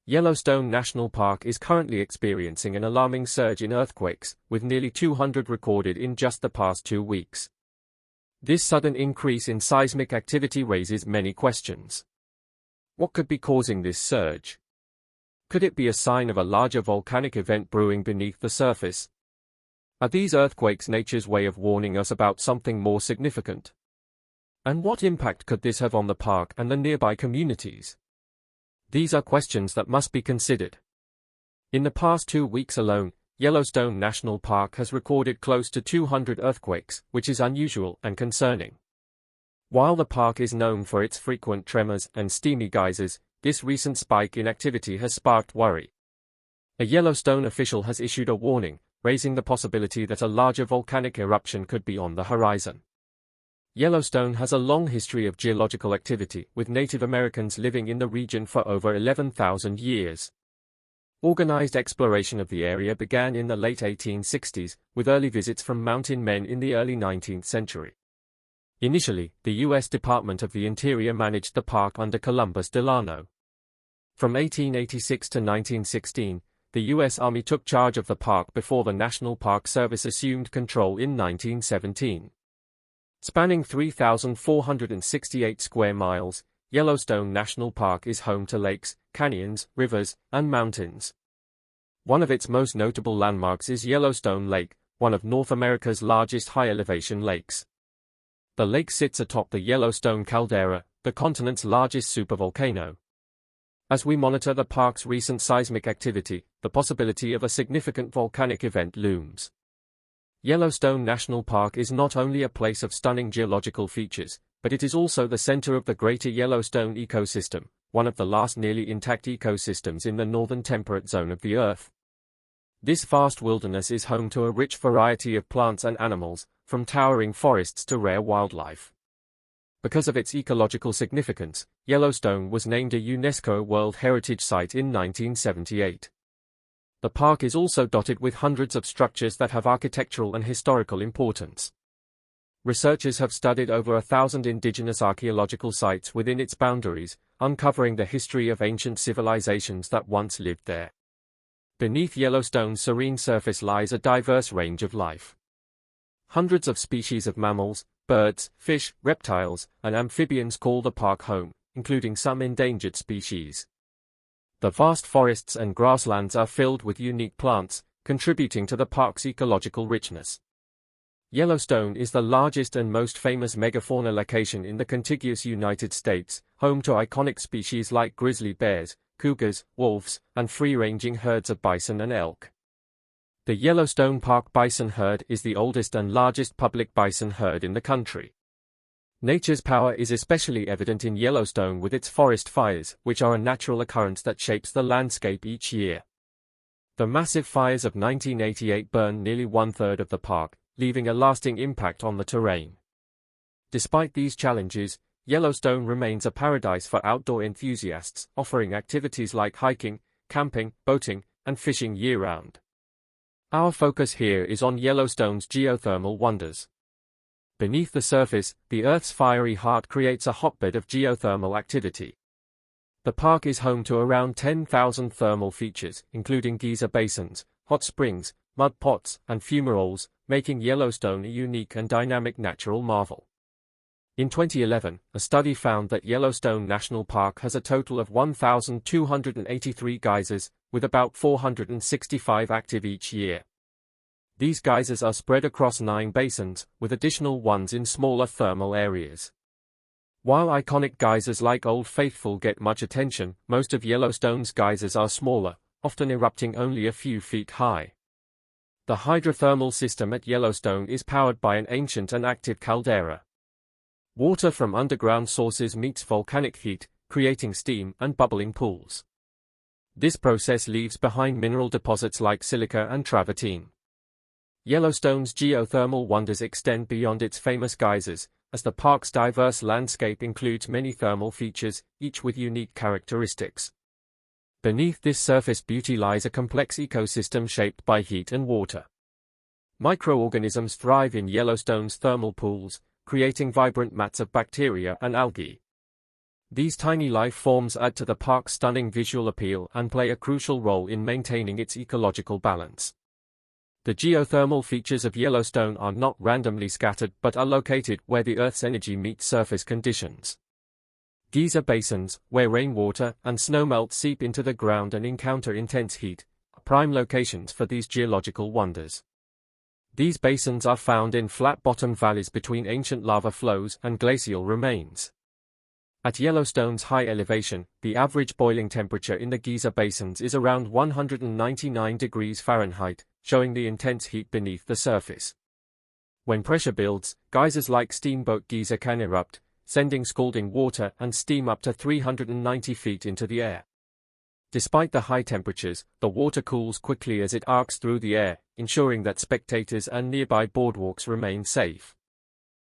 Yellowstone National Park is currently experiencing an alarming surge in earthquakes, with nearly 200 recorded in just the past 2 weeks. This sudden increase in seismic activity raises many questions. What could be causing this surge? Could it be a sign of a larger volcanic event brewing beneath the surface? Are these earthquakes nature's way of warning us about something more significant? And what impact could this have on the park and the nearby communities? These are questions that must be considered. In the past 2 weeks alone, Yellowstone National Park has recorded close to 200 earthquakes, which is unusual and concerning. While the park is known for its frequent tremors and steamy geysers, this recent spike in activity has sparked worry. A Yellowstone official has issued a warning, raising the possibility that a larger volcanic eruption could be on the horizon. Yellowstone has a long history of geological activity, with Native Americans living in the region for over 11,000 years. Organized exploration of the area began in the late 1860s, with early visits from mountain men in the early 19th century. Initially, the U.S. Department of the Interior managed the park under Columbus Delano. From 1886 to 1916, the U.S. Army took charge of the park before the National Park Service assumed control in 1917. Spanning 3,468 square miles, Yellowstone National Park is home to lakes, canyons, rivers, and mountains. One of its most notable landmarks is Yellowstone Lake, one of North America's largest high-elevation lakes. The lake sits atop the Yellowstone caldera, the continent's largest supervolcano. As we monitor the park's recent seismic activity, the possibility of a significant volcanic event looms. Yellowstone National Park is not only a place of stunning geological features, but it is also the center of the greater Yellowstone ecosystem, one of the last nearly intact ecosystems in the northern temperate zone of the Earth. This vast wilderness is home to a rich variety of plants and animals, from towering forests to rare wildlife. Because of its ecological significance, Yellowstone was named a UNESCO World Heritage Site in 1978. The park is also dotted with hundreds of structures that have architectural and historical importance. Researchers have studied over 1,000 indigenous archaeological sites within its boundaries, uncovering the history of ancient civilizations that once lived there. Beneath Yellowstone's serene surface lies a diverse range of life. Hundreds of species of mammals, birds, fish, reptiles, and amphibians call the park home, including some endangered species. The vast forests and grasslands are filled with unique plants, contributing to the park's ecological richness. Yellowstone is the largest and most famous megafauna location in the contiguous United States, home to iconic species like grizzly bears, cougars, wolves, and free-ranging herds of bison and elk. The Yellowstone Park bison herd is the oldest and largest public bison herd in the country. Nature's power is especially evident in Yellowstone with its forest fires, which are a natural occurrence that shapes the landscape each year. The massive fires of 1988 burned nearly one-third of the park, leaving a lasting impact on the terrain. Despite these challenges, Yellowstone remains a paradise for outdoor enthusiasts, offering activities like hiking, camping, boating, and fishing year-round. Our focus here is on Yellowstone's geothermal wonders. Beneath the surface, the Earth's fiery heart creates a hotbed of geothermal activity. The park is home to around 10,000 thermal features, including geyser basins, hot springs, mud pots, and fumaroles, making Yellowstone a unique and dynamic natural marvel. In 2011, a study found that Yellowstone National Park has a total of 1,283 geysers, with about 465 active each year. These geysers are spread across 9 basins, with additional ones in smaller thermal areas. While iconic geysers like Old Faithful get much attention, most of Yellowstone's geysers are smaller, often erupting only a few feet high. The hydrothermal system at Yellowstone is powered by an ancient and active caldera. Water from underground sources meets volcanic heat, creating steam and bubbling pools. This process leaves behind mineral deposits like silica and travertine. Yellowstone's geothermal wonders extend beyond its famous geysers, as the park's diverse landscape includes many thermal features, each with unique characteristics. Beneath this surface beauty lies a complex ecosystem shaped by heat and water. Microorganisms thrive in Yellowstone's thermal pools, creating vibrant mats of bacteria and algae. These tiny life forms add to the park's stunning visual appeal and play a crucial role in maintaining its ecological balance. The geothermal features of Yellowstone are not randomly scattered but are located where the Earth's energy meets surface conditions. Geyser basins, where rainwater and snowmelt seep into the ground and encounter intense heat, are prime locations for these geological wonders. These basins are found in flat-bottomed valleys between ancient lava flows and glacial remains. At Yellowstone's high elevation, the average boiling temperature in the geyser basins is around 199 degrees Fahrenheit, showing the intense heat beneath the surface. When pressure builds, geysers like Steamboat Geyser can erupt, sending scalding water and steam up to 390 feet into the air. Despite the high temperatures, the water cools quickly as it arcs through the air, ensuring that spectators and nearby boardwalks remain safe.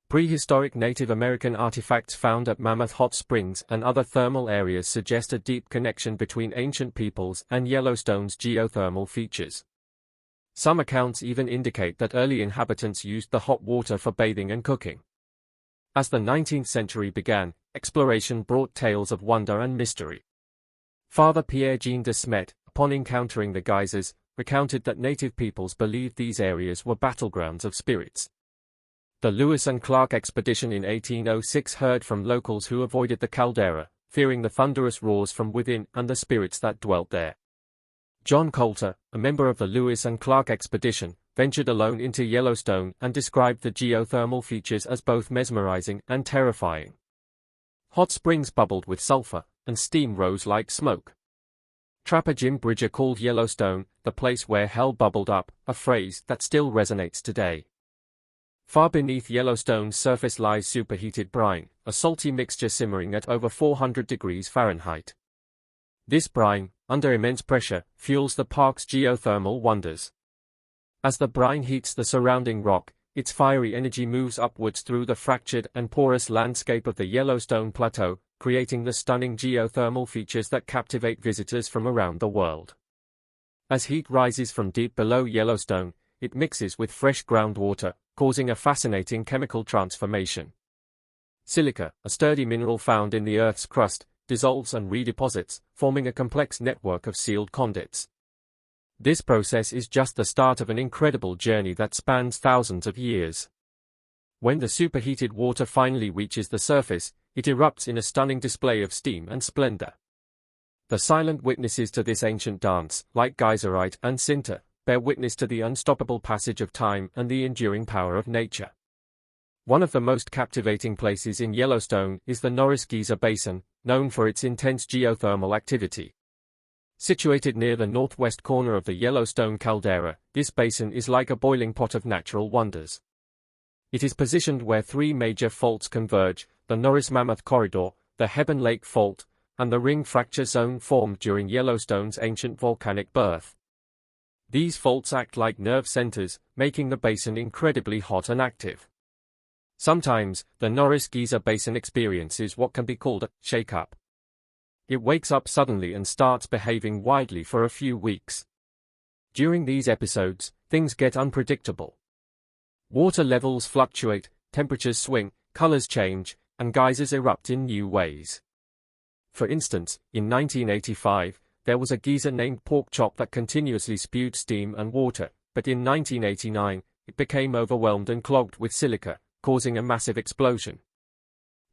Prehistoric Native American artifacts found at Mammoth Hot Springs and other thermal areas suggest a deep connection between ancient peoples and Yellowstone's geothermal features. Some accounts even indicate that early inhabitants used the hot water for bathing and cooking. As the 19th century began, exploration brought tales of wonder and mystery. Father Pierre-Jean de Smet, upon encountering the geysers, recounted that native peoples believed these areas were battlegrounds of spirits. The Lewis and Clark expedition in 1806 heard from locals who avoided the caldera, fearing the thunderous roars from within and the spirits that dwelt there. John Coulter, a member of the Lewis and Clark expedition, ventured alone into Yellowstone and described the geothermal features as both mesmerizing and terrifying. Hot springs bubbled with sulfur, and steam rose like smoke. Trapper Jim Bridger called Yellowstone the place where hell bubbled up, a phrase that still resonates today. Far beneath Yellowstone's surface lies superheated brine, a salty mixture simmering at over 400 degrees Fahrenheit. This brine, under immense pressure, fuels the park's geothermal wonders. As the brine heats the surrounding rock, its fiery energy moves upwards through the fractured and porous landscape of the Yellowstone Plateau, creating the stunning geothermal features that captivate visitors from around the world. As heat rises from deep below Yellowstone, it mixes with fresh groundwater, causing a fascinating chemical transformation. Silica, a sturdy mineral found in the Earth's crust, dissolves and redeposits, forming a complex network of sealed conduits. This process is just the start of an incredible journey that spans thousands of years. When the superheated water finally reaches the surface, it erupts in a stunning display of steam and splendor. The silent witnesses to this ancient dance, like geyserite and sinter, bear witness to the unstoppable passage of time and the enduring power of nature. One of the most captivating places in Yellowstone is the Norris Geyser Basin, known for its intense geothermal activity. Situated near the northwest corner of the Yellowstone caldera, this basin is like a boiling pot of natural wonders. It is positioned where three major faults converge: the Norris-Mammoth Corridor, the Hebron Lake Fault, and the ring fracture zone formed during Yellowstone's ancient volcanic birth. These faults act like nerve centers, making the basin incredibly hot and active. Sometimes, the Norris Geyser Basin experiences what can be called a shake-up. It wakes up suddenly and starts behaving wildly for a few weeks. During these episodes, things get unpredictable. Water levels fluctuate, temperatures swing, colors change, and geysers erupt in new ways. For instance, in 1985, there was a geyser named Pork Chop that continuously spewed steam and water, but in 1989, it became overwhelmed and clogged with silica, causing a massive explosion.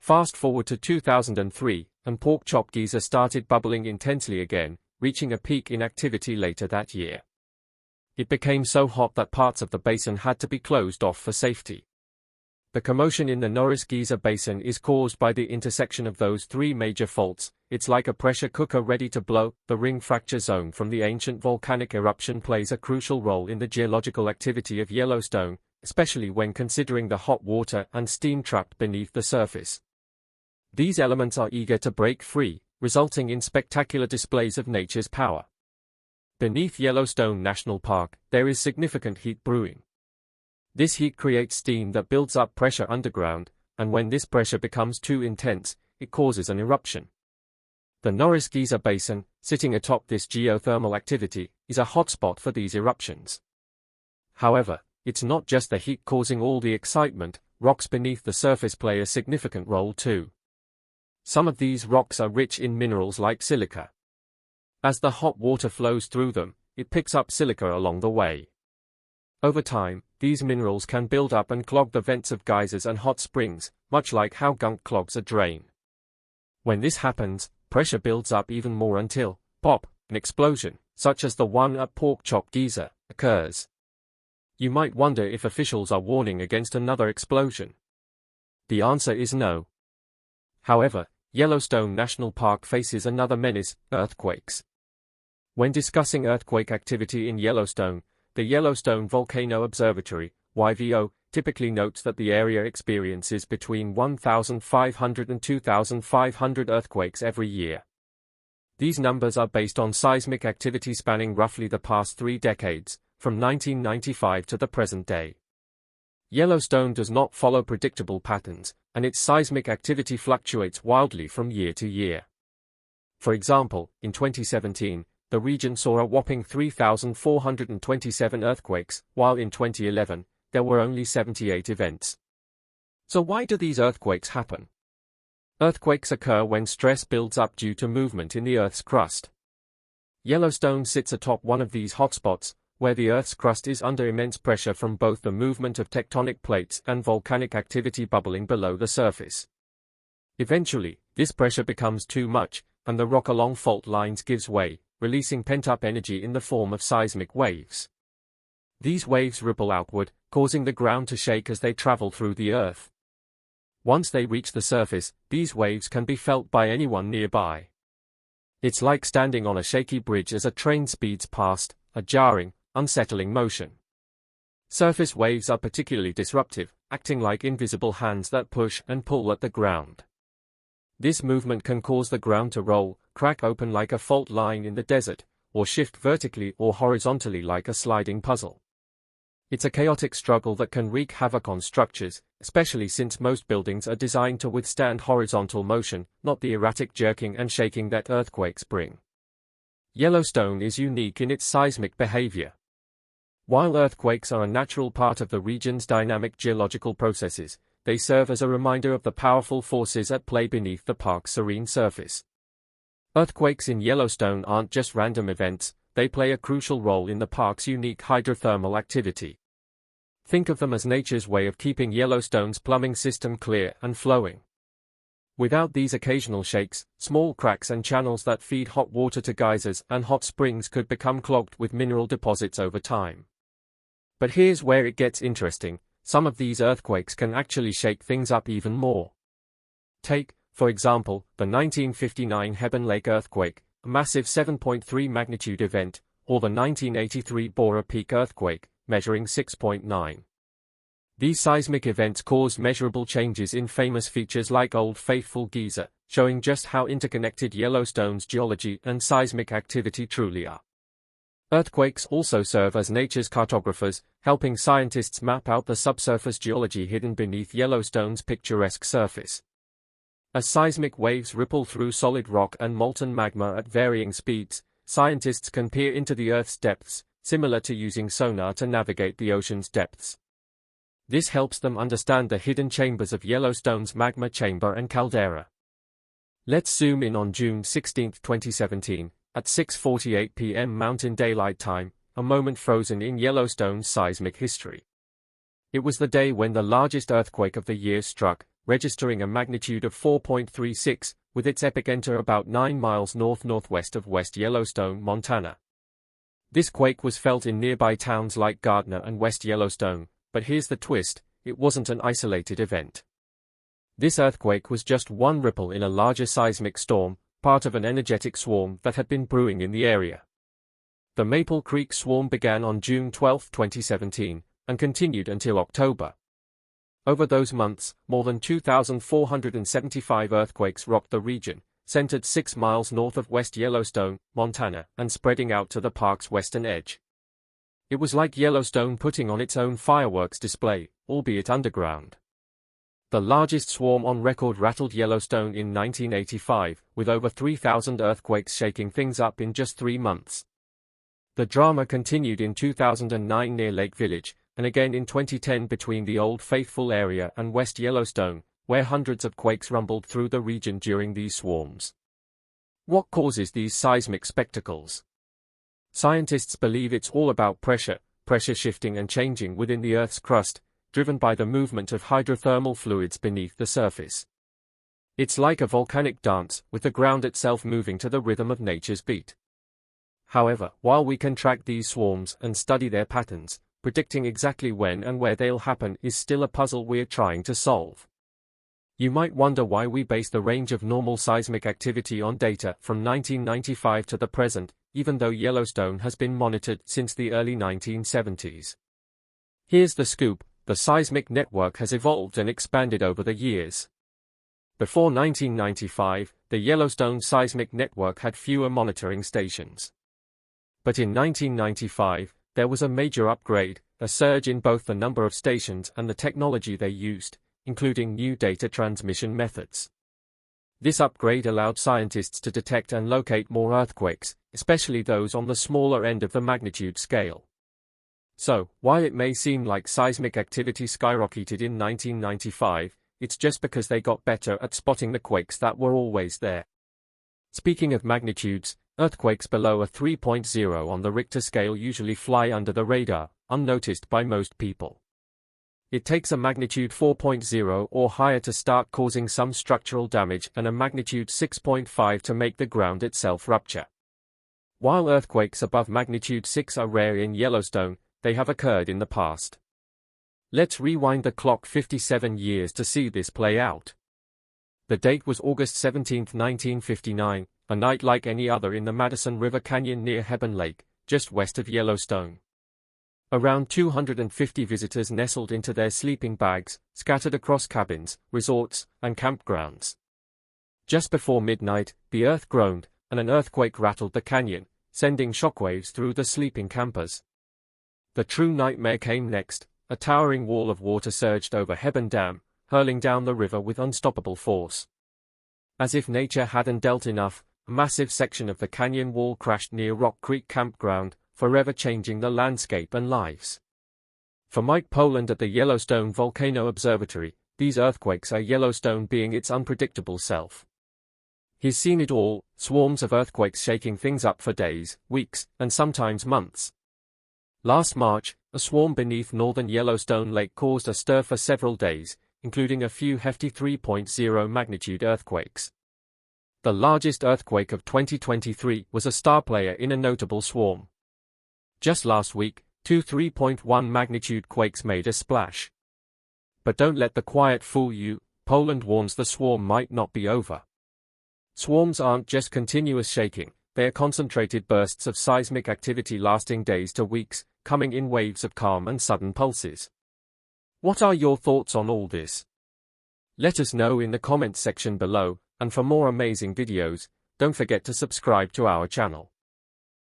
Fast forward to 2003, and Pork Chop Geyser started bubbling intensely again, reaching a peak in activity later that year. It became so hot that parts of the basin had to be closed off for safety. The commotion in the Norris Geyser Basin is caused by the intersection of those three major faults. It's like a pressure cooker ready to blow. The ring fracture zone from the ancient volcanic eruption plays a crucial role in the geological activity of Yellowstone, especially when considering the hot water and steam trapped beneath the surface. These elements are eager to break free, resulting in spectacular displays of nature's power. Beneath Yellowstone National Park, there is significant heat brewing. This heat creates steam that builds up pressure underground, and when this pressure becomes too intense, it causes an eruption. The Norris Geyser Basin, sitting atop this geothermal activity, is a hotspot for these eruptions. However, it's not just the heat causing all the excitement. Rocks beneath the surface play a significant role too. Some of these rocks are rich in minerals like silica. As the hot water flows through them, it picks up silica along the way. Over time, these minerals can build up and clog the vents of geysers and hot springs, much like how gunk clogs a drain. When this happens, pressure builds up even more until, pop, an explosion, such as the one at Pork Chop Geyser, occurs. You might wonder if officials are warning against another explosion. The answer is no. However, Yellowstone National Park faces another menace: earthquakes. When discussing earthquake activity in Yellowstone, the Yellowstone Volcano Observatory, YVO, typically notes that the area experiences between 1,500 and 2,500 earthquakes every year. These numbers are based on seismic activity spanning roughly the past 3 decades, from 1995 to the present day. Yellowstone does not follow predictable patterns, and its seismic activity fluctuates wildly from year to year. For example, in 2017, the region saw a whopping 3,427 earthquakes, while in 2011, there were only 78 events. So why do these earthquakes happen? Earthquakes occur when stress builds up due to movement in the Earth's crust. Yellowstone sits atop one of these hotspots, where the Earth's crust is under immense pressure from both the movement of tectonic plates and volcanic activity bubbling below the surface. Eventually, this pressure becomes too much, and the rock along fault lines gives way, releasing pent-up energy in the form of seismic waves. These waves ripple outward, causing the ground to shake as they travel through the Earth. Once they reach the surface, these waves can be felt by anyone nearby. It's like standing on a shaky bridge as a train speeds past, a jarring, unsettling motion. Surface waves are particularly disruptive, acting like invisible hands that push and pull at the ground. This movement can cause the ground to roll, crack open like a fault line in the desert, or shift vertically or horizontally like a sliding puzzle. It's a chaotic struggle that can wreak havoc on structures, especially since most buildings are designed to withstand horizontal motion, not the erratic jerking and shaking that earthquakes bring. Yellowstone is unique in its seismic behavior. While earthquakes are a natural part of the region's dynamic geological processes, they serve as a reminder of the powerful forces at play beneath the park's serene surface. Earthquakes in Yellowstone aren't just random events, they play a crucial role in the park's unique hydrothermal activity. Think of them as nature's way of keeping Yellowstone's plumbing system clear and flowing. Without these occasional shakes, small cracks and channels that feed hot water to geysers and hot springs could become clogged with mineral deposits over time. But here's where it gets interesting: some of these earthquakes can actually shake things up even more. Take, for example, the 1959 Hebron Lake earthquake, a massive 7.3 magnitude event, or the 1983 Bora Peak earthquake, measuring 6.9. These seismic events caused measurable changes in famous features like Old Faithful Geyser, showing just how interconnected Yellowstone's geology and seismic activity truly are. Earthquakes also serve as nature's cartographers, helping scientists map out the subsurface geology hidden beneath Yellowstone's picturesque surface. As seismic waves ripple through solid rock and molten magma at varying speeds, scientists can peer into the Earth's depths, similar to using sonar to navigate the ocean's depths. This helps them understand the hidden chambers of Yellowstone's magma chamber and caldera. Let's zoom in on June 16, 2017, at 6:48 p.m. Mountain Daylight Time, a moment frozen in Yellowstone's seismic history. It was the day when the largest earthquake of the year struck, registering a magnitude of 4.36, with its epicenter about 9 miles north-northwest of West Yellowstone, Montana. This quake was felt in nearby towns like Gardner and West Yellowstone, but here's the twist: it wasn't an isolated event. This earthquake was just one ripple in a larger seismic storm, part of an energetic swarm that had been brewing in the area. The Maple Creek swarm began on June 12, 2017, and continued until October. Over those months, more than 2,475 earthquakes rocked the region, centered 6 miles north of West Yellowstone, Montana, and spreading out to the park's western edge. It was like Yellowstone putting on its own fireworks display, albeit underground. The largest swarm on record rattled Yellowstone in 1985, with over 3,000 earthquakes shaking things up in just 3 months. The drama continued in 2009 near Lake Village, and again in 2010 between the Old Faithful area and West Yellowstone, where hundreds of quakes rumbled through the region during these swarms. What causes these seismic spectacles? Scientists believe it's all about pressure shifting and changing within the Earth's crust, driven by the movement of hydrothermal fluids beneath the surface. It's like a volcanic dance, with the ground itself moving to the rhythm of nature's beat. However, while we can track these swarms and study their patterns, predicting exactly when and where they'll happen is still a puzzle we're trying to solve. You might wonder why we base the range of normal seismic activity on data from 1995 to the present, even though Yellowstone has been monitored since the early 1970s. Here's the scoop: the seismic network has evolved and expanded over the years. Before 1995, the Yellowstone seismic network had fewer monitoring stations. But in 1995, there was a major upgrade, a surge in both the number of stations and the technology they used, including new data transmission methods. This upgrade allowed scientists to detect and locate more earthquakes, especially those on the smaller end of the magnitude scale. So, while it may seem like seismic activity skyrocketed in 1995, it's just because they got better at spotting the quakes that were always there. Speaking of magnitudes, earthquakes below a 3.0 on the Richter scale usually fly under the radar, unnoticed by most people. It takes a magnitude 4.0 or higher to start causing some structural damage and a magnitude 6.5 to make the ground itself rupture. While earthquakes above magnitude 6 are rare in Yellowstone, they have occurred in the past. Let's rewind the clock 57 years to see this play out. The date was August 17, 1959, a night like any other in the Madison River Canyon near Hebron Lake, just west of Yellowstone. Around 250 visitors nestled into their sleeping bags, scattered across cabins, resorts, and campgrounds. Just before midnight, the earth groaned, and an earthquake rattled the canyon, sending shockwaves through the sleeping campers. The true nightmare came next. A towering wall of water surged over Hebron Dam, hurling down the river with unstoppable force. As if nature hadn't dealt enough, a massive section of the canyon wall crashed near Rock Creek Campground, forever changing the landscape and lives. For Mike Poland at the Yellowstone Volcano Observatory, these earthquakes are Yellowstone being its unpredictable self. He's seen it all: swarms of earthquakes shaking things up for days, weeks, and sometimes months. Last March, a swarm beneath northern Yellowstone Lake caused a stir for several days, including a few hefty 3.0 magnitude earthquakes. The largest earthquake of 2023 was a star player in a notable swarm. Just last week, two 3.1 magnitude quakes made a splash. But don't let the quiet fool you. Poland warns the swarm might not be over. Swarms aren't just continuous shaking, they are concentrated bursts of seismic activity lasting days to weeks, coming in waves of calm and sudden pulses. What are your thoughts on all this? Let us know in the comments section below, and for more amazing videos, don't forget to subscribe to our channel.